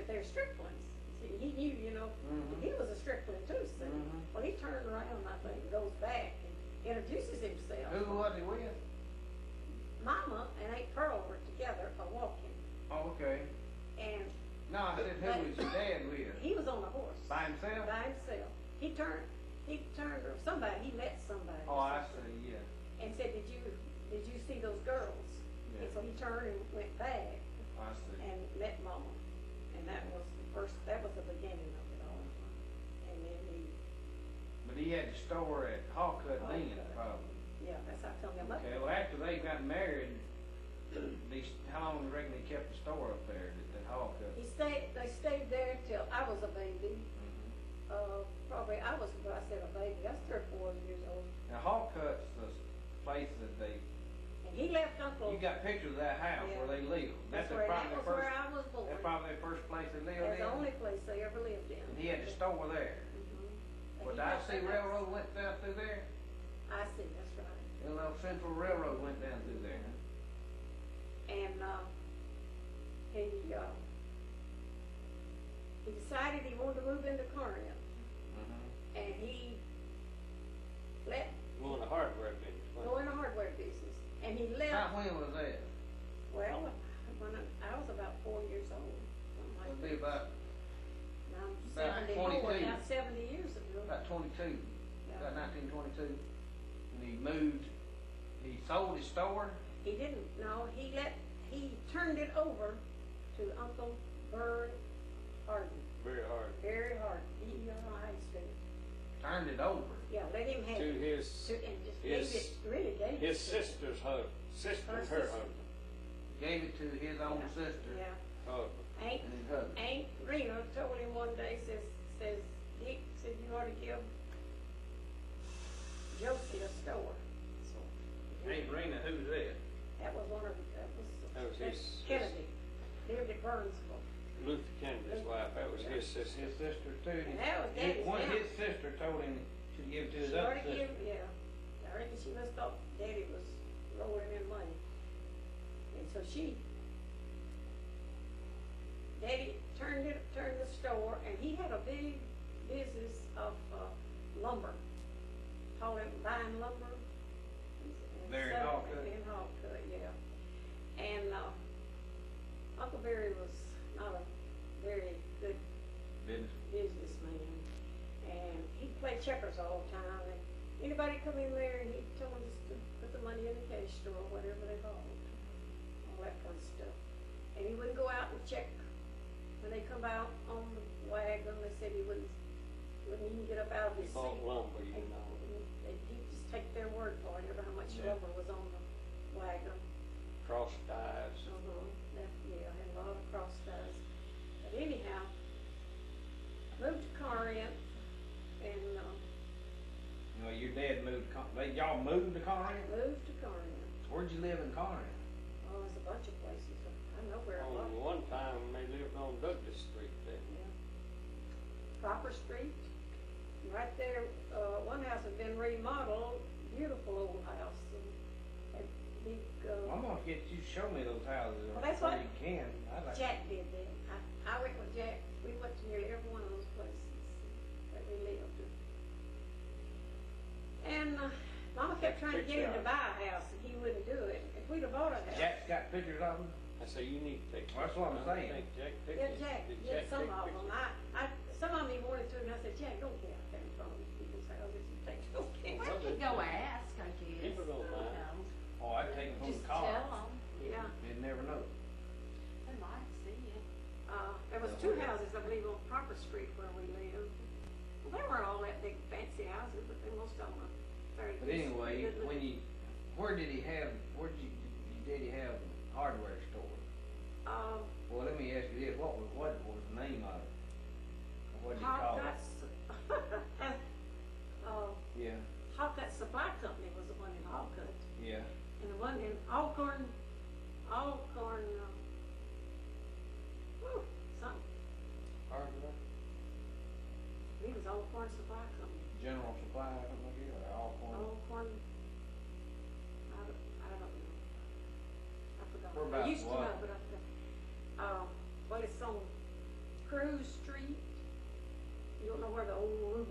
that they're Stricklands. See, he knew, you know, he was a Strickland too, see. Well, he turned around, I think, and goes back and introduces himself. Who was he with? Mama and Aunt Pearl were together walking. Oh, okay. And No, I said, who was your dad with? he was on a horse. By himself? By himself. He turned, somebody, he met somebody. Oh, I see, yeah. And said, did you see those girls? Yeah. And so he turned and went back I see. and met Mama. And that was the beginning of it all. And then But he had the store at Hawkut then, probably. yeah, that's how I told him. Okay, well, after they got married, how long do you reckon they kept the store up there at Hawkut? They stayed there till I was a baby. Probably, I said a baby, I was 3 or 4 years old. Now, Hawkut's the place that they, And he left Uncle. you got pictures of that house Yeah. where they lived. That was where I was born. That's probably their first place they lived That's in. the only place they ever lived in. And he had the store there. And Well, he the I left see that Railroad went down through there. house. I see, that's right. The little Central Railroad went down through there. And he decided he wanted to move into Corinth. And he let Going to hardware business. go in the hardware business. And he left. How when was that? Well, when I was about 4 years old. Something like It'd that. be about Now I'm about 74, 22. about 70 years ago. 22, Yeah. about 1922. And he moved, he sold his store. He didn't, no, he turned it over to Uncle Burr Harden. Very hard. Very hard. He High Street. Turned it over. Yeah, let him have To it. his, And just gave it, his sister's husband. Sister, her husband. Gave it to his own Yeah. sister. Yeah. Husband. And his husband. Aunt Rena told him one day, says, Dick, said you ought to give Josie a store. So Hey, Rena, who's that? that was That was his Kennedy. Lived at Burnsville. Luther Kennedy's wife. That was his sister. His sister too. And that was Daddy's One of now. his sister told him to give it to his She other already sister. give, yeah. I reckon she must thought Daddy was rolling in money. And so Daddy turned the store, and he had a big business of lumber. Told him buying lumber. And There in selling it Hawkut? In Hawkut, yeah. And Uncle Barry was not a very good Business. businessman, and he'd play checkers all the time. And anybody come in there, and he'd tell them just to put the money in the cash drawer, whatever they bought, all that kind of stuff. And he wouldn't go out and check when they come out on the wagon. They said he wouldn't even get up out of his He seat. bought lumber, you know. He'd just take their word for it, ever how much Yeah. lumber was on the wagon. Cross ties. Yeah, had a lot of cross ties. But anyhow, moved to Corinth, and You know, your dad moved. Y'all moved to Corinth. moved to Corinth. Where'd you live in Corinth? Oh, there's a bunch of places. I know where a lot. One time they lived on Douglas Street there. Yeah. Proper Street. Right there, one house had been remodeled. Beautiful old house. And had big. I'm gonna get you to show me those houses. Well, that's so what you can. I'd like Jack did that. I went with Jack. We went to nearly every one of those places that we lived. And Mama kept trying to get him to buy a house, and he wouldn't do it. If we'd have bought a house. Jack's got pictures of them. I say you need to take. That's what I'm saying. Take Jack Yeah, pictures. Jack, Did yeah, some take of pictures? them. Some of them he wanted to, and I said, Jack, don't get out there in front of these people's houses and take those We pictures. could go ask, I guess. People don't mind. Oh, I'd take them from Just the tell car. them, Yeah. They'd never know. they might see it. There was 2 houses, I believe, on Proper Street where we lived. Well, they weren't all that big fancy houses, but they most of them were very But good. anyway, where did your daddy have a hardware store? Um, Well, let me ask you this: what was the name of it? What did you call it? Yeah, Hawkut Supply Company was the one in Hawkut. yeah. And the one in Alcorn, something. Hardware. He was Alcorn Supply Company. General Supply, I don't know, or Alcorn. Alcorn, I don't know. I forgot. We're about I used to what? know, but I forgot. Well, it's on Cruz Street. You don't know where the old